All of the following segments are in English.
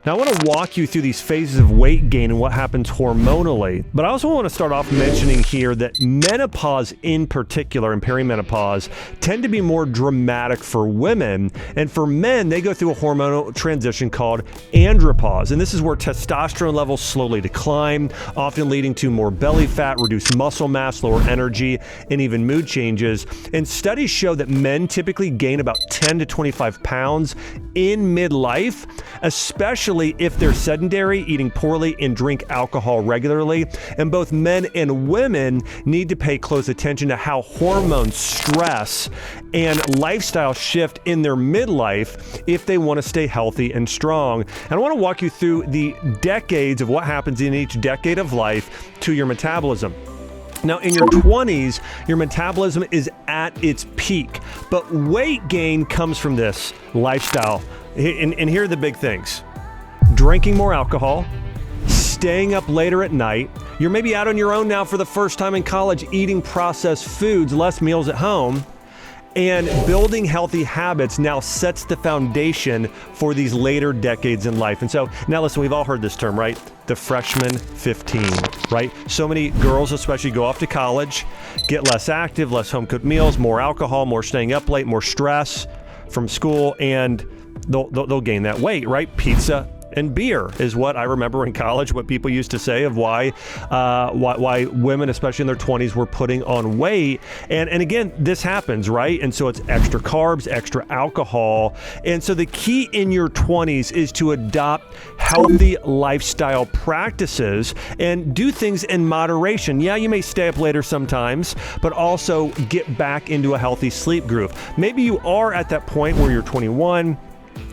Now, I want to walk you through these phases of weight gain and what happens hormonally, but I also want to start off mentioning here that menopause in particular and perimenopause tend to be more dramatic for women, and for men, they go through a hormonal transition called andropause, and this is where testosterone levels slowly decline, often leading to more belly fat, reduced muscle mass, lower energy, and even mood changes. And studies show that men typically gain about 10 to 25 pounds in midlife, especially if they're sedentary, eating poorly, and drink alcohol regularly. And both men and women need to pay close attention to how hormones, stress, and lifestyle shift in their midlife if they want to stay healthy and strong. And I want to walk you through the decades of what happens in each decade of life to your metabolism. Now, in your 20s, your metabolism is at its peak, but weight gain comes from this lifestyle. And here are the big things. Drinking more alcohol, staying up later at night. You're maybe out on your own now for the first time in college, eating processed foods, less meals at home. And building healthy habits now sets the foundation for these later decades in life. And so now listen, we've all heard this term, right? The freshman 15, right? So many girls especially go off to college, get less active, less home-cooked meals, more alcohol, more staying up late, more stress from school, and they'll gain that weight, right? Pizza and beer is what I remember in college, what people used to say of why women, especially in their 20s, were putting on weight. And again, this happens, right? And so it's extra carbs, extra alcohol. And so the key in your 20s is to adopt healthy lifestyle practices and do things in moderation. Yeah, you may stay up later sometimes, but also get back into a healthy sleep groove. Maybe you are at that point where you're 21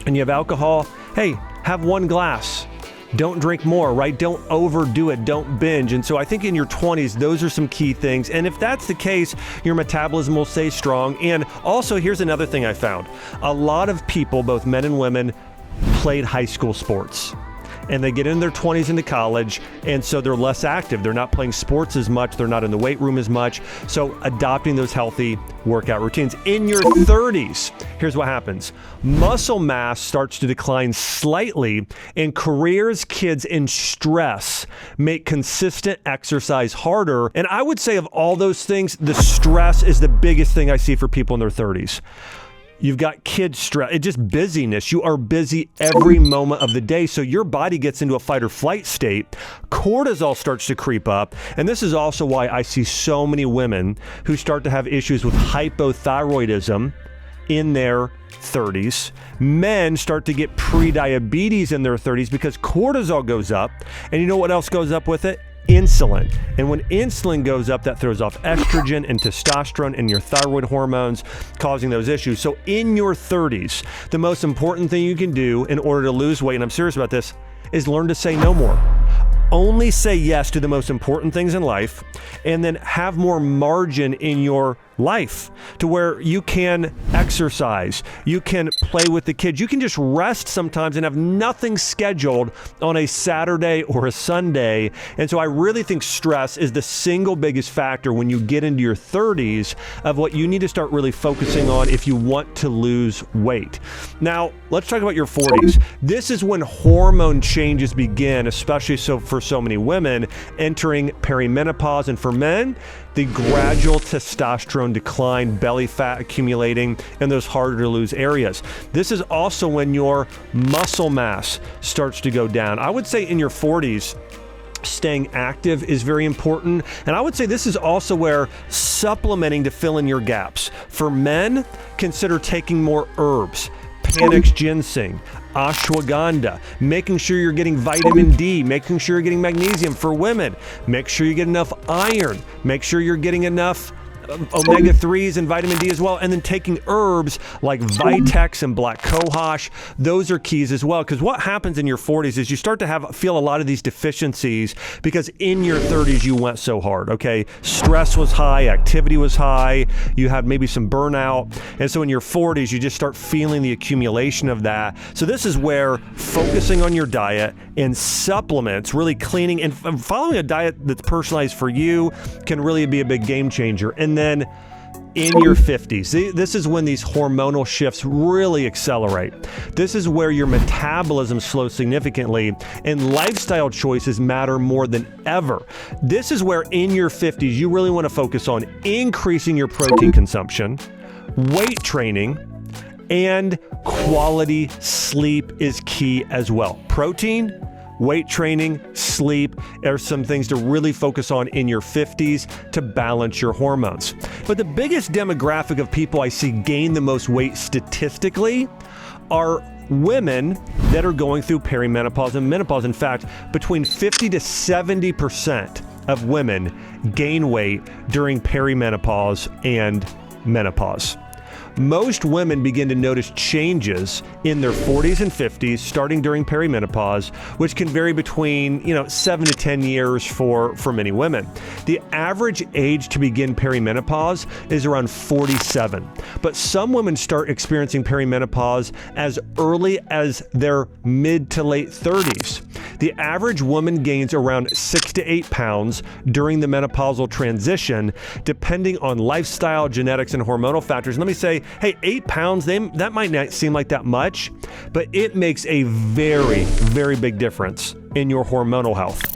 and you have alcohol. Hey, have one glass. Don't drink more, right? Don't overdo it. Don't binge. And so I think in your 20s, those are some key things. And if that's the case, your metabolism will stay strong. And also, here's another thing I found. A lot of people, both men and women, played high school sports. And they get in their 20s into college, and so they're less active. They're not playing sports as much. They're not in the weight room as much. So adopting those healthy workout routines. In your 30s, here's what happens. Muscle mass starts to decline slightly, and careers, kids, and stress make consistent exercise harder. And I would say of all those things, the stress is the biggest thing I see for people in their 30s. You've got kid stress, it's just busyness. You are busy every moment of the day. So your body gets into a fight or flight state. Cortisol starts to creep up. And this is also why I see so many women who start to have issues with hypothyroidism in their 30s. Men start to get prediabetes in their 30s because cortisol goes up. And you know what else goes up with it? Insulin. And when insulin goes up, that throws off estrogen and testosterone and your thyroid hormones, causing those issues. So in your 30s, the most important thing you can do in order to lose weight, and I'm serious about this, is learn to say no more. Only say yes to the most important things in life, and then have more margin in your life to where you can exercise, you can play with the kids, you can just rest sometimes and have nothing scheduled on a Saturday or a Sunday. And so I really think stress is the single biggest factor when you get into your 30s of what you need to start really focusing on if you want to lose weight. Now, let's talk about your 40s. This is when hormone changes begin, especially so for so many women entering perimenopause, and for men, the gradual testosterone decline, belly fat accumulating in those harder to lose areas. This is also when your muscle mass starts to go down. I would say in your 40s, staying active is very important. And I would say this is also where supplementing to fill in your gaps. For men, consider taking more herbs. Panax ginseng, ashwagandha, making sure you're getting vitamin D, making sure you're getting magnesium. For women, make sure you get enough iron, make sure you're getting enough omega-3s and vitamin D as well, and then taking herbs like Vitex and black cohosh. Those are keys as well, because what happens in your 40s is you start to feel a lot of these deficiencies because in your 30s you went so hard, okay? Stress was high, activity was high, you had maybe some burnout, and so in your 40s you just start feeling the accumulation of that. So this is where focusing on your diet and supplements, really cleaning and following a diet that's personalized for you can really be a big game changer. And then in your 50s. This is when these hormonal shifts really accelerate. This is where your metabolism slows significantly and lifestyle choices matter more than ever. This is where in your 50s you really want to focus on increasing your protein consumption, weight training, and quality sleep is key as well. Protein, weight training, sleep are some things to really focus on in your 50s to balance your hormones. But the biggest demographic of people I see gain the most weight statistically are women that are going through perimenopause and menopause. In fact, between 50 to 70% of women gain weight during perimenopause and menopause. Most women begin to notice changes in their 40s and 50s starting during perimenopause, which can vary between 7 to 10 years for many women. The average age to begin perimenopause is around 47, but some women start experiencing perimenopause as early as their mid to late 30s. The average woman gains around 6 to 8 pounds during the menopausal transition, depending on lifestyle, genetics, and hormonal factors. Let me say, hey, 8 pounds, that might not seem like that much, but it makes a very, very big difference in your hormonal health.